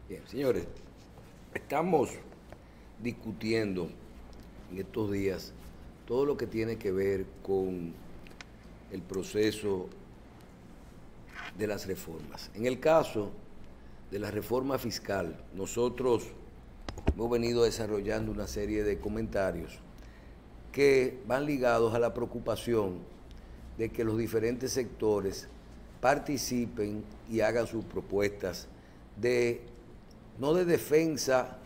Bien, señores, estamos discutiendo en estos días todo lo que tiene que ver con el proceso de las reformas. En el caso de la reforma fiscal, nosotros hemos venido desarrollando una serie de comentarios que van ligados a la preocupación de que los diferentes sectores participen y hagan sus propuestas no de defensa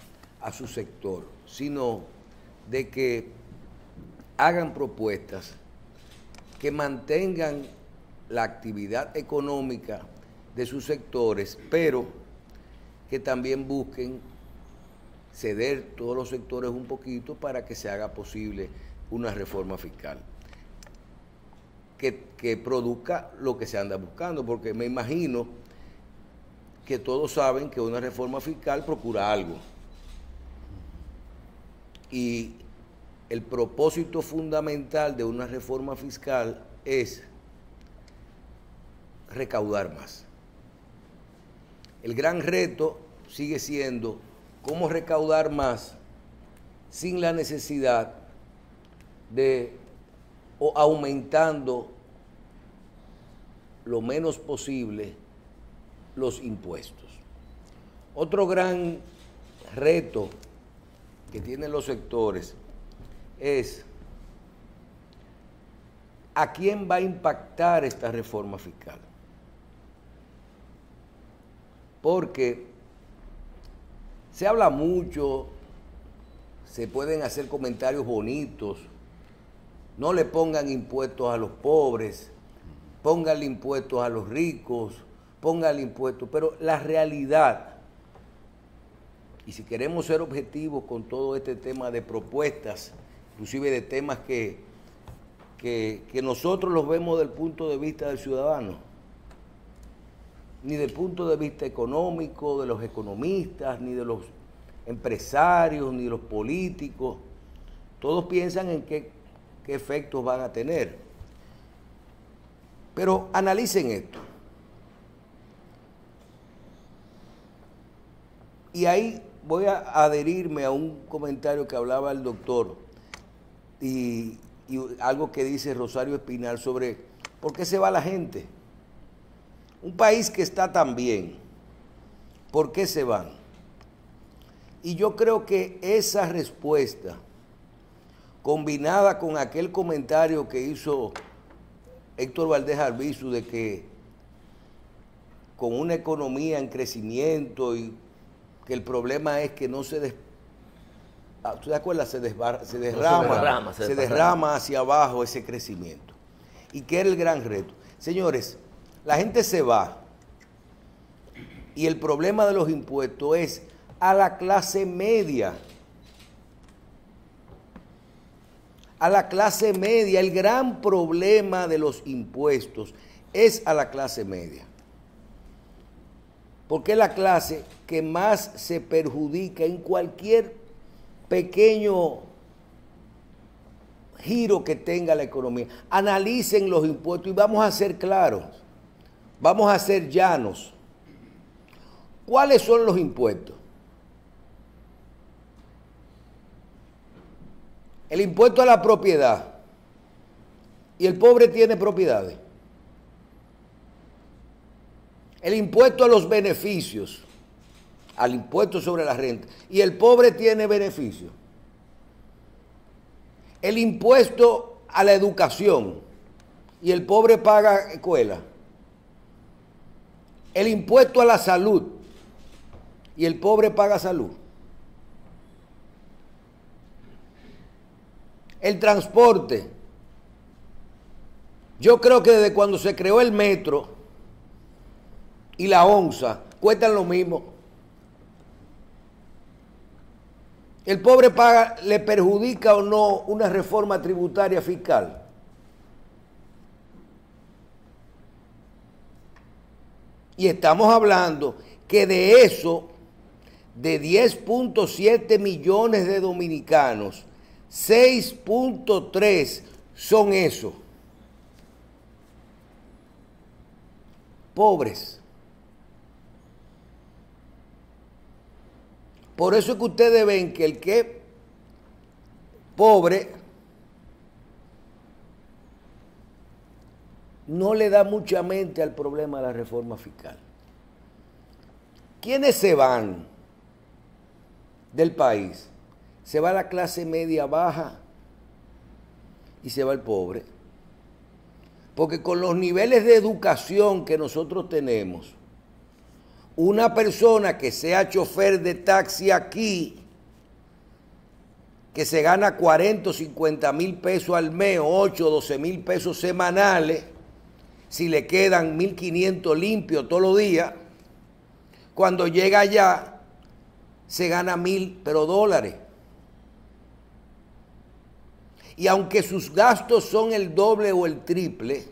a su sector, sino de que hagan propuestas que mantengan la actividad económica de sus sectores, pero que también busquen ceder todos los sectores un poquito para que se haga posible una reforma fiscal que produzca lo que se anda buscando, porque me imagino que todos saben que una reforma fiscal procura algo. Y el propósito fundamental de una reforma fiscal es recaudar más. El gran reto sigue siendo cómo recaudar más sin la necesidad de o aumentando lo menos posible los impuestos. Otro gran reto que tienen los sectores es ¿a quién va a impactar esta reforma fiscal? Porque se habla mucho, se pueden hacer comentarios bonitos, no le pongan impuestos a los pobres, pónganle impuestos a los ricos, pónganle impuestos, pero la realidad, y si queremos ser objetivos con todo este tema de propuestas, inclusive de temas que nosotros los vemos desde el punto de vista del ciudadano, ni del punto de vista económico, de los economistas, ni de los empresarios, ni de los políticos, todos piensan en qué efectos van a tener. Pero analicen esto. Y ahí voy a adherirme a un comentario que hablaba el doctor y algo que dice Rosario Espinal sobre por qué se va la gente. Un país que está tan bien, ¿por qué se van? Y yo creo que esa respuesta, combinada con aquel comentario que hizo Héctor Valdés Albizu de que con una economía en crecimiento y que el problema es que no se ¿tú te acuerdas? Se derrama hacia abajo ese crecimiento. ¿Y qué era el gran reto? Señores, la gente se va y el problema de los impuestos es a la clase media. A la clase media, el gran problema de los impuestos es a la clase media. Porque es la clase que más se perjudica en cualquier pequeño giro que tenga la economía. Analicen los impuestos y vamos a ser claros, vamos a ser llanos. ¿Cuáles son los impuestos? El impuesto a la propiedad. Y el pobre tiene propiedades. El impuesto a los beneficios. Al impuesto sobre la renta. Y el pobre tiene beneficios. El impuesto a la educación. Y el pobre paga escuela. El impuesto a la salud. Y el pobre paga salud. El transporte. Yo creo que desde cuando se creó el metro y la onza, cuestan lo mismo. ¿El pobre paga, le perjudica o no una reforma tributaria fiscal? Y estamos hablando que de eso, de 10.7 millones de dominicanos, 6.3 son eso. Pobres. Por eso es que ustedes ven que el que es pobre no le da mucha mente al problema de la reforma fiscal. ¿Quiénes se van del país? Se va la clase media baja y se va el pobre. Porque con los niveles de educación que nosotros tenemos, una persona que sea chofer de taxi aquí, que se gana 40 o 50 mil pesos al mes, 8 o 12 mil pesos semanales, si le quedan 1.500 limpios todos los días, cuando llega allá se gana 1.000, pero dólares. Y aunque sus gastos son el doble o el triple,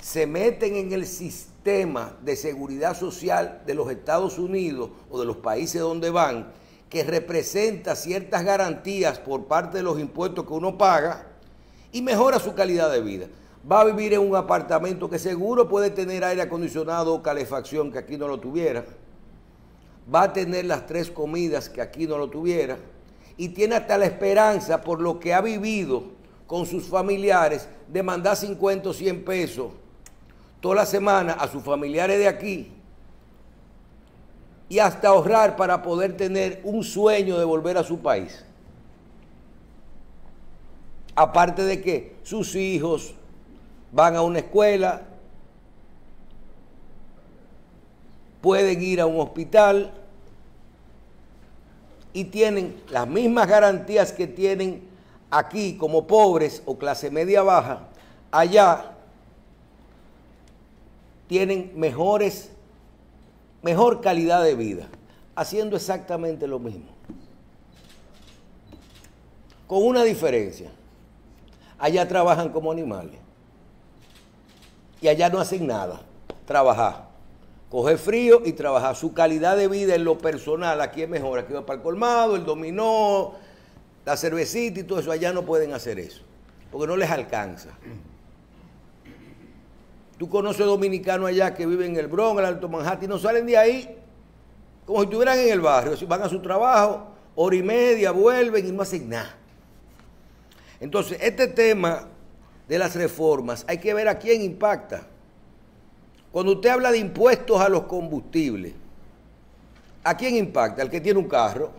se meten en el sistema de seguridad social de los Estados Unidos o de los países donde van, que representa ciertas garantías por parte de los impuestos que uno paga y mejora su calidad de vida. Va a vivir en un apartamento que seguro puede tener aire acondicionado o calefacción, que aquí no lo tuviera. Va a tener las 3 comidas que aquí no lo tuviera. Y tiene hasta la esperanza, por lo que ha vivido con sus familiares, de mandar 50 o 100 pesos toda la semana a sus familiares de aquí y hasta ahorrar para poder tener un sueño de volver a su país. Aparte de que sus hijos van a una escuela, pueden ir a un hospital y tienen las mismas garantías que tienen aquí como pobres o clase media baja. Allá tienen mejor calidad de vida, haciendo exactamente lo mismo. Con una diferencia: allá trabajan como animales y allá no hacen nada, trabajar, coger frío y trabajar. Su calidad de vida en lo personal aquí es mejor. Aquí va para el colmado, el dominó, la cervecita y todo eso. Allá no pueden hacer eso, porque no les alcanza. Tú conoces dominicanos allá que viven en el Bronx, en el Alto Manhattan, y no salen de ahí como si estuvieran en el barrio. Si van a su trabajo, hora y media, vuelven y no hacen nada. Entonces, este tema de las reformas, hay que ver a quién impacta. Cuando usted habla de impuestos a los combustibles, ¿a quién impacta? Al que tiene un carro.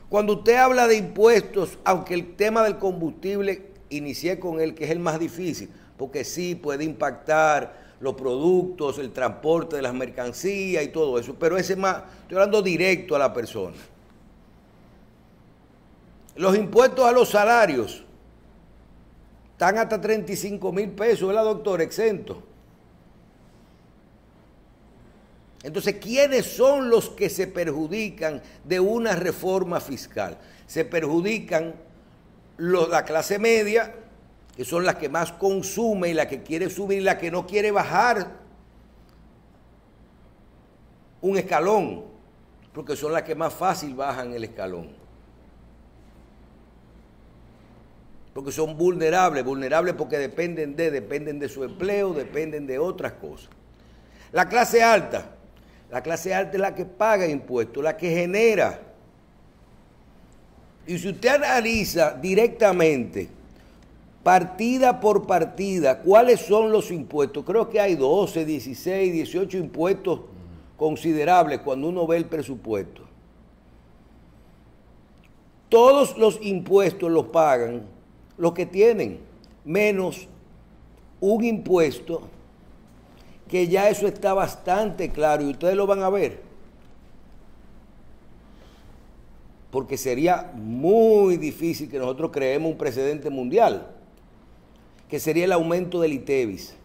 Cuando usted habla de impuestos, aunque el tema del combustible, inicié con él, que es el más difícil, porque sí puede impactar los productos, el transporte de las mercancías y todo eso, pero ese más, estoy hablando directo a la persona. Los impuestos a los salarios están hasta 35,000 pesos, ¿verdad, doctor? Exento. Entonces, ¿quiénes son los que se perjudican de una reforma fiscal? Se perjudican la clase media, que son las que más consume y la que quiere subir y la que no quiere bajar un escalón, porque son las que más fácil bajan el escalón. Porque son vulnerables porque dependen de su empleo, dependen de otras cosas. La clase alta es la que paga impuestos, la que genera. Y si usted analiza directamente, partida por partida, cuáles son los impuestos, creo que hay 12, 16, 18 impuestos considerables cuando uno ve el presupuesto. Todos los impuestos los pagan los que tienen, menos un impuesto que ya eso está bastante claro y ustedes lo van a ver. Porque sería muy difícil que nosotros creemos un precedente mundial, que sería el aumento del ITEVIS.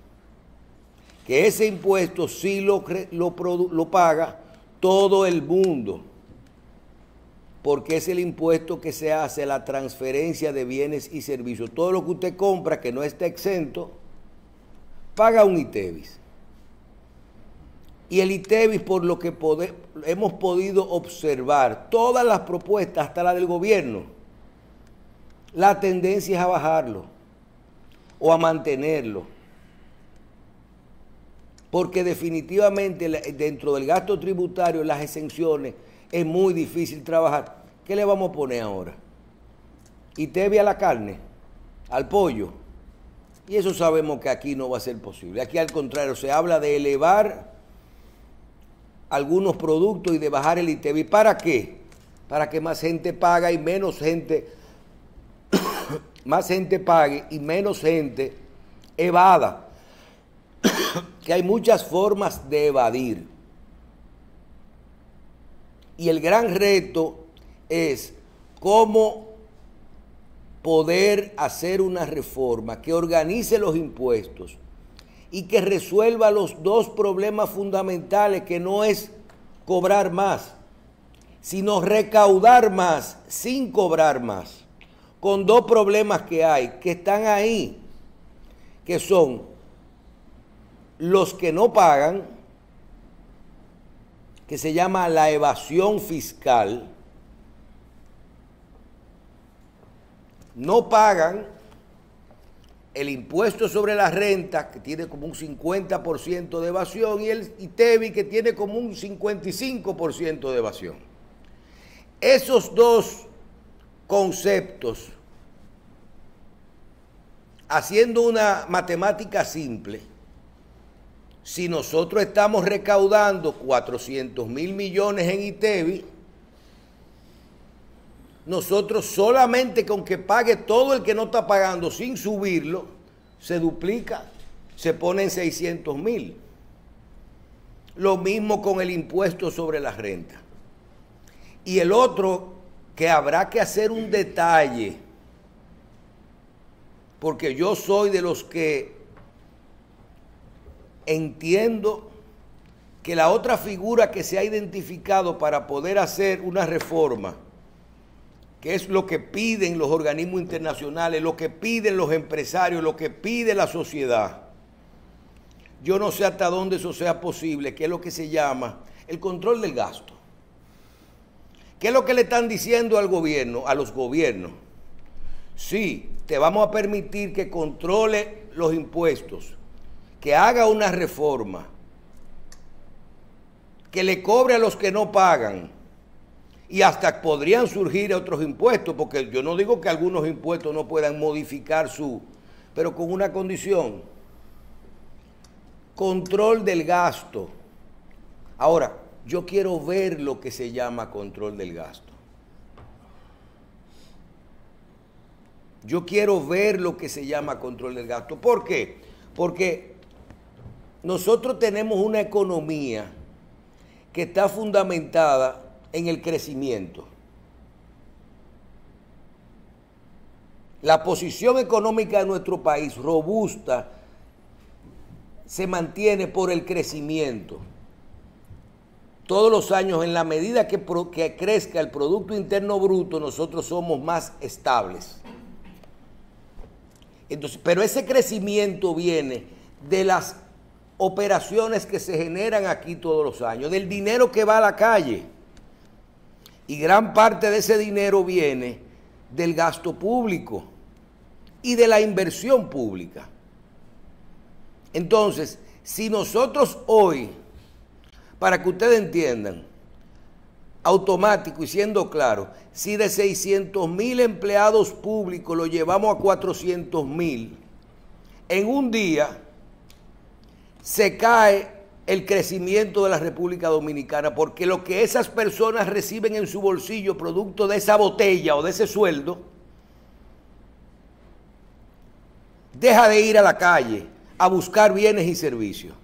Que ese impuesto sí lo paga todo el mundo, porque es el impuesto que se hace a la transferencia de bienes y servicios. Todo lo que usted compra que no está exento, paga un ITEVIS. Y el ITEVIS, por lo que hemos podido observar, todas las propuestas, hasta la del gobierno, la tendencia es a bajarlo o a mantenerlo. porque definitivamente dentro del gasto tributario, las exenciones, es muy difícil trabajar. ¿Qué le vamos a poner ahora? ITEVI a la carne, al pollo. Y eso sabemos que aquí no va a ser posible. Aquí al contrario, se habla de elevar algunos productos y de bajar el ITEVI. ¿Para qué? Para que más gente pague y menos gente, más gente pague y menos gente evada. Que hay muchas formas de evadir. Y el gran reto es cómo poder hacer una reforma que organice los impuestos y que resuelva los dos problemas fundamentales, que no es cobrar más, sino recaudar más sin cobrar más, con dos problemas que hay, que están ahí, que son los que no pagan, que se llama la evasión fiscal, no pagan el impuesto sobre la renta, que tiene como un 50% de evasión, y el ITEVI, que tiene como un 55% de evasión. Esos dos conceptos, haciendo una matemática simple, si nosotros estamos recaudando 400.000 millones en ITEVI, nosotros solamente con que pague todo el que no está pagando sin subirlo, se duplica, se pone en 600.000. Lo mismo con el impuesto sobre la renta. Y el otro, que habrá que hacer un detalle, porque yo soy de los que entiendo que la otra figura que se ha identificado para poder hacer una reforma, que es lo que piden los organismos internacionales, lo que piden los empresarios, lo que pide la sociedad, yo no sé hasta dónde eso sea posible, que es lo que se llama el control del gasto. ¿Qué es lo que le están diciendo al gobierno, a los gobiernos? Sí, te vamos a permitir que controle los impuestos, que haga una reforma, que le cobre a los que no pagan, y hasta podrían surgir otros impuestos, porque yo no digo que algunos impuestos no puedan modificar pero con una condición: control del gasto. Ahora, yo quiero ver lo que se llama control del gasto. Yo quiero ver lo que se llama control del gasto. ¿Por qué? Porque nosotros tenemos una economía que está fundamentada en el crecimiento. La posición económica de nuestro país, robusta, se mantiene por el crecimiento. Todos los años, en la medida que crezca el Producto Interno Bruto, nosotros somos más estables. Entonces, pero ese crecimiento viene de las operaciones que se generan aquí todos los años, del dinero que va a la calle. Y gran parte de ese dinero viene del gasto público y de la inversión pública. Entonces, si nosotros hoy, para que ustedes entiendan, automático y siendo claro, si de 600.000 empleados públicos lo llevamos a 400.000, en un día se cae el crecimiento de la República Dominicana, porque lo que esas personas reciben en su bolsillo producto de esa botella o de ese sueldo, deja de ir a la calle a buscar bienes y servicios.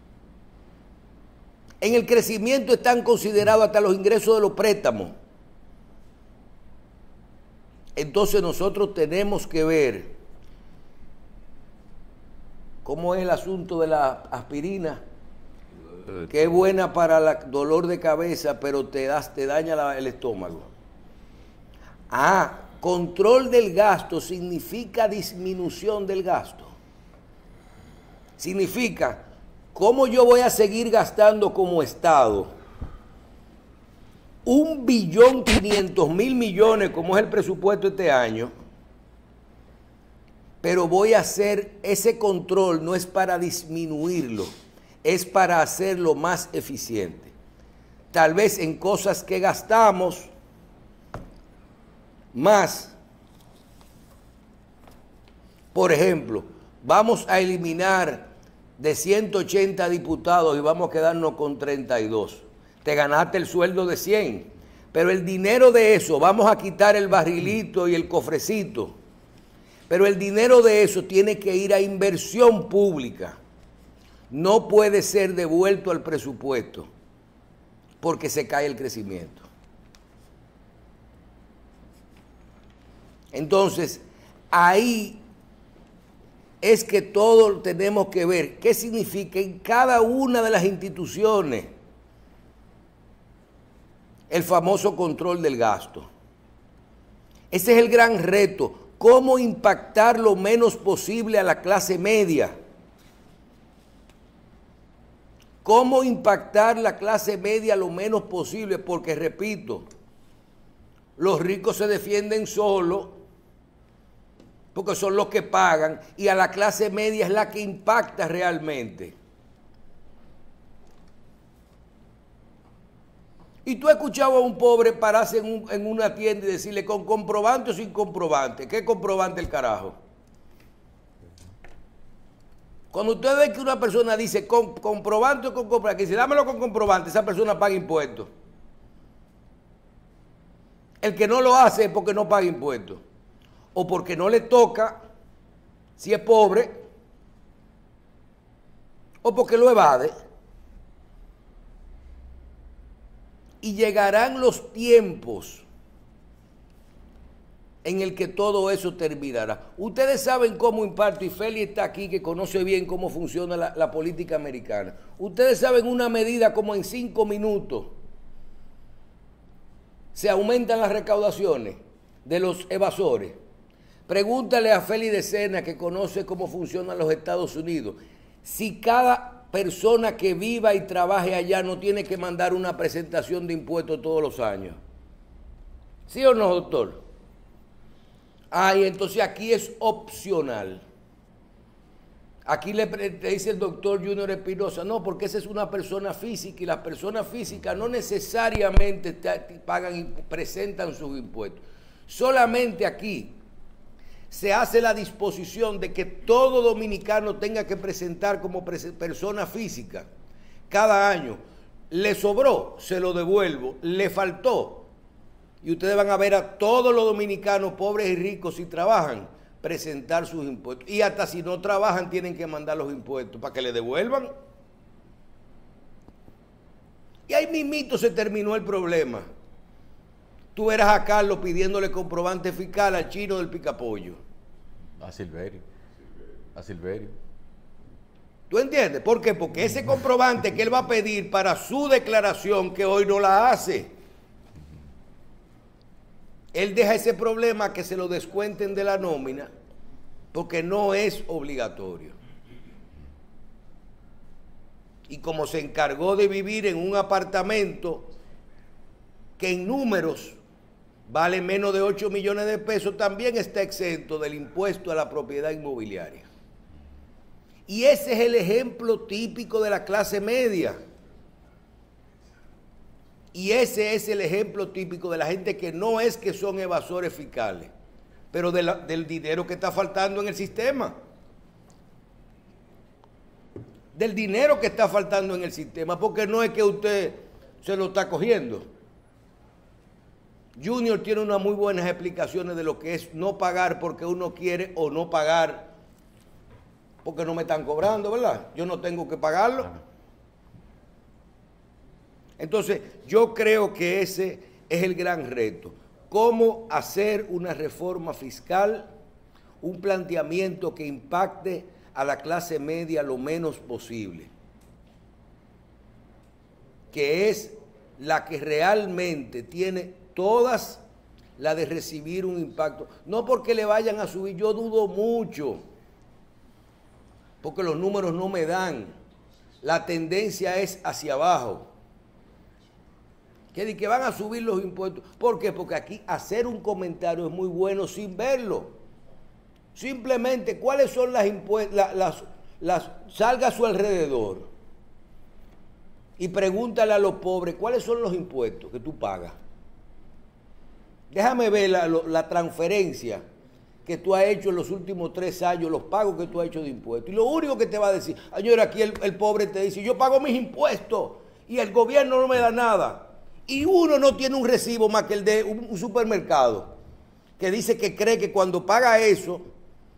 En el crecimiento están considerados hasta los ingresos de los préstamos. Entonces nosotros tenemos que ver cómo es el asunto de la aspirina, que es buena para el dolor de cabeza, pero te daña el estómago. Control del gasto significa disminución del gasto. Significa, ¿cómo yo voy a seguir gastando como Estado 1.500.000 millones, como es el presupuesto este año? Pero voy a hacer ese control, no es para disminuirlo, es para hacerlo más eficiente. Tal vez en cosas que gastamos más. Por ejemplo, vamos a eliminar de 180 diputados y vamos a quedarnos con 32. Te ganaste el sueldo de 100, pero el dinero de eso, vamos a quitar el barrilito y el cofrecito, pero el dinero de eso tiene que ir a inversión pública. No puede ser devuelto al presupuesto porque se cae el crecimiento. Entonces, ahí es que todos tenemos que ver qué significa en cada una de las instituciones el famoso control del gasto. Ese es el gran reto, cómo impactar lo menos posible a la clase media. Cómo impactar la clase media lo menos posible, porque repito, los ricos se defienden solos, porque son los que pagan, y a la clase media es la que impacta realmente. Y tú escuchabas a un pobre pararse en una tienda y decirle, ¿con comprobante o sin comprobante? ¿Qué comprobante el carajo? Cuando usted ve que una persona dice, ¿con comprobante o con comprobante? Que dice, dámelo con comprobante, esa persona paga impuestos. El que no lo hace es porque no paga impuestos. O porque no le toca, si es pobre, o porque lo evade. Y llegarán los tiempos en el que todo eso terminará. Ustedes saben cómo impacta, y Feli está aquí, que conoce bien cómo funciona la política americana. Ustedes saben una medida como en 5 minutos se aumentan las recaudaciones de los evasores. Pregúntale a Feli de Sena, que conoce cómo funcionan los Estados Unidos, si cada persona que viva y trabaje allá no tiene que mandar una presentación de impuestos todos los años. ¿Sí o no, doctor? Y entonces aquí es opcional. Aquí le dice el doctor Junior Espinosa, no, porque esa es una persona física y las personas físicas no necesariamente pagan y presentan sus impuestos. Solamente aquí se hace la disposición de que todo dominicano tenga que presentar como persona física cada año. Le sobró, se lo devuelvo. Le faltó, y ustedes van a ver a todos los dominicanos, pobres y ricos, si trabajan, presentar sus impuestos. Y hasta si no trabajan, tienen que mandar los impuestos para que le devuelvan. Y ahí mismito se terminó el problema. Tú verás a Carlos pidiéndole comprobante fiscal al chino del picapollo. A Silverio. A Silverio. ¿Tú entiendes? ¿Por qué? Porque ese comprobante que él va a pedir para su declaración, que hoy no la hace, él deja ese problema que se lo descuenten de la nómina, porque no es obligatorio. Y como se encargó de vivir en un apartamento que en números vale menos de 8 millones de pesos, también está exento del impuesto a la propiedad inmobiliaria. Y ese es el ejemplo típico de la clase media. Y ese es el ejemplo típico de la gente que no es que son evasores fiscales, pero del dinero que está faltando en el sistema. Del dinero que está faltando en el sistema, porque no es que usted se lo está cogiendo. Junior tiene unas muy buenas explicaciones de lo que es no pagar porque uno quiere o no pagar porque no me están cobrando, ¿verdad? Yo no tengo que pagarlo. Entonces, yo creo que ese es el gran reto. Cómo hacer una reforma fiscal, un planteamiento que impacte a la clase media lo menos posible, que es la que realmente tiene todas las de recibir un impacto. No porque le vayan a subir, yo dudo mucho, porque los números no me dan. La tendencia es hacia abajo. Que van a subir los impuestos. ¿Por qué? Porque aquí hacer un comentario es muy bueno sin verlo. Simplemente, ¿cuáles son las impuestos? Salga a su alrededor y pregúntale a los pobres cuáles son los impuestos que tú pagas. Déjame ver la transferencia que tú has hecho en los últimos 3 años, los pagos que tú has hecho de impuestos. Y lo único que te va a decir, señor, aquí el pobre te dice, yo pago mis impuestos y el gobierno no me da nada. Y uno no tiene un recibo más que el de un supermercado, que dice que cree que cuando paga eso,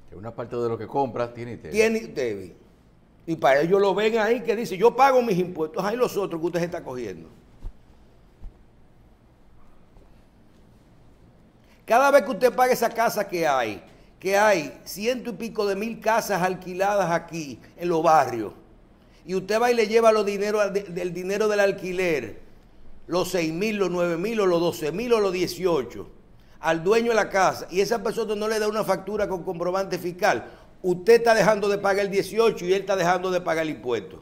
que una parte de lo que compras tiene ITEVI. tiene ITEVI. Y para ellos lo ven ahí que dice, yo pago mis impuestos, ahí los otros que usted se está cogiendo. Cada vez que usted paga esa casa que hay 100 y pico de 1000 casas alquiladas aquí en los barrios, y usted va y le lleva los dineros del dinero del alquiler, los 6,000, los 9,000, o los 12,000, o los 18, al dueño de la casa, y esa persona no le da una factura con comprobante fiscal, usted está dejando de pagar el 18 y él está dejando de pagar el impuesto.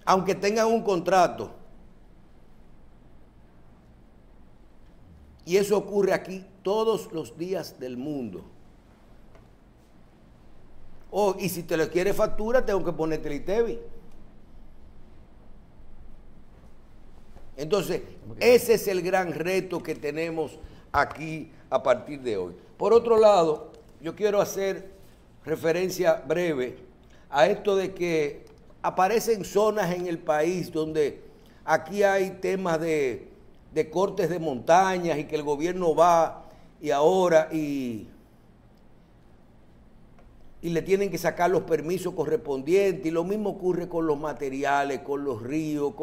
Aunque tengan un contrato. Y eso ocurre aquí todos los días del mundo. Oh, y si te lo quiere factura, tengo que ponerte el ITEVI. Entonces, ese es el gran reto que tenemos aquí a partir de hoy. Por otro lado, yo quiero hacer referencia breve a esto de que aparecen zonas en el país donde aquí hay temas de cortes de montañas y que el gobierno va y ahora y le tienen que sacar los permisos correspondientes, y lo mismo ocurre con los materiales, con los ríos,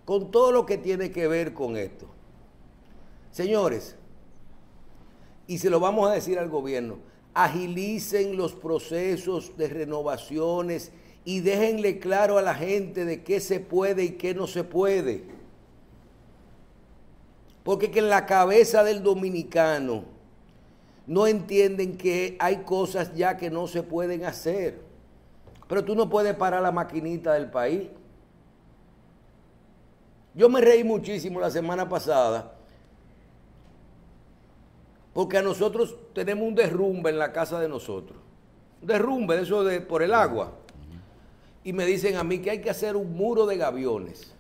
con todo lo que tiene que ver con esto. Señores, y se lo vamos a decir al gobierno, agilicen los procesos de renovaciones y déjenle claro a la gente de qué se puede y qué no se puede. Porque que en la cabeza del dominicano no entienden que hay cosas ya que no se pueden hacer. Pero tú no puedes parar la maquinita del país. Yo me reí muchísimo la semana pasada porque a nosotros tenemos un derrumbe en la casa de nosotros. Un derrumbe de eso por el agua. Y me dicen a mí que hay que hacer un muro de gaviones.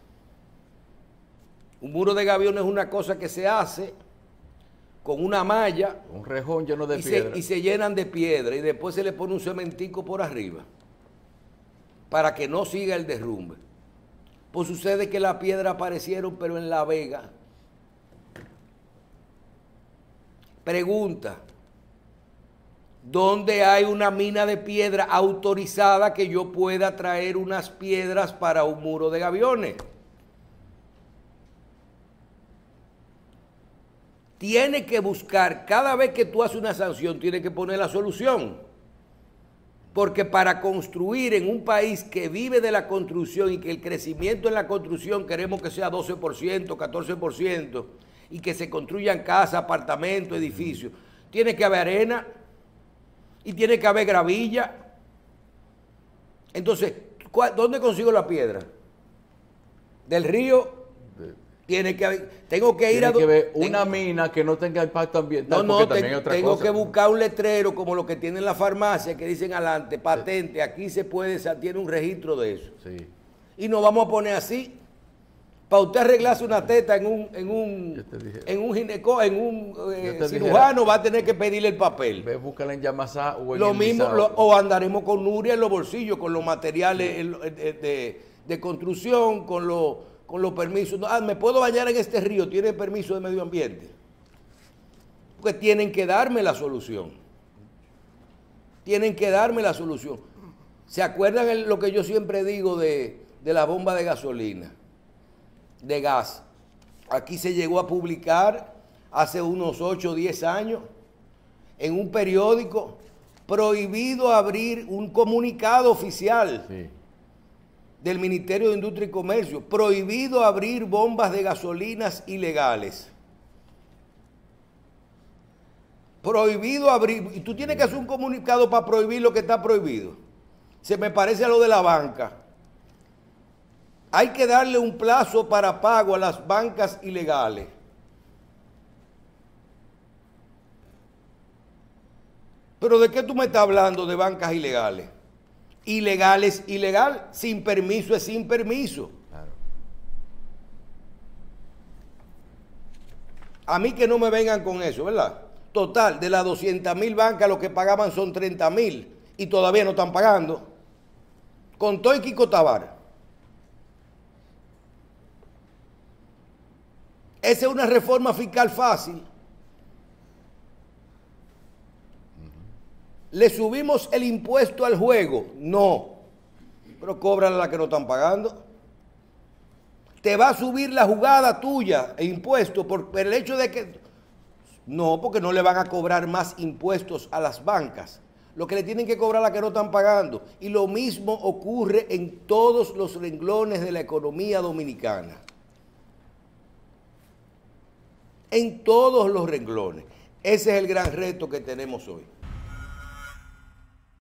Un muro de gaviones es una cosa que se hace con una malla. Un rejón lleno de piedra. Y se llenan de piedra y después se le pone un cementico por arriba para que no siga el derrumbe. Pues sucede que las piedras aparecieron pero en La Vega. Pregunta, ¿dónde hay una mina de piedra autorizada que yo pueda traer unas piedras para un muro de gaviones? Tiene que buscar, cada vez que tú haces una sanción, tiene que poner la solución. Porque para construir en un país que vive de la construcción y que el crecimiento en la construcción queremos que sea 12%, 14%, y que se construyan casas, apartamentos, edificios, tiene que haber arena y tiene que haber gravilla. Entonces, ¿dónde consigo la piedra? ¿Del río? Tengo que ir a una mina que no tenga impacto ambiental. Tengo que buscar un letrero como lo que tienen la farmacia que dicen adelante, patente, aquí se puede, tiene un registro de eso. Sí. Y nos vamos a poner así. Para usted arreglarse una teta en un cirujano, va a tener que pedirle el papel. Ve, búscala en Yamasá o en lo mismo, o andaremos con Nuria en los bolsillos, con los materiales de construcción, con los permisos. ¿Me puedo bañar en este río? ¿Tiene permiso de medio ambiente? Porque tienen que darme la solución. Tienen que darme la solución. ¿Se acuerdan lo que yo siempre digo de la bomba de gasolina? De gas. Aquí se llegó a publicar hace unos 8 o 10 años en un periódico prohibido abrir un comunicado oficial. Sí. Del Ministerio de Industria y Comercio, prohibido abrir bombas de gasolinas ilegales. Prohibido abrir, y tú tienes que hacer un comunicado para prohibir lo que está prohibido. Se me parece a lo de la banca. Hay que darle un plazo para pago a las bancas ilegales. ¿Pero de qué tú me estás hablando de bancas ilegales? Ilegal es ilegal, sin permiso es sin permiso. A mí que no me vengan con eso, ¿verdad? Total, de las 200.000 bancas lo que pagaban son 30.000 y todavía no están pagando. Con todo y Kiko Tabar. Esa es una reforma fiscal fácil. ¿Le subimos el impuesto al juego? No. Pero cobran a la que no están pagando. Te va a subir la jugada tuya, el impuesto, por el hecho de que... No, porque no le van a cobrar más impuestos a las bancas. Lo que le tienen que cobrar a la que no están pagando. Y lo mismo ocurre en todos los renglones de la economía dominicana. En todos los renglones. Ese es el gran reto que tenemos hoy.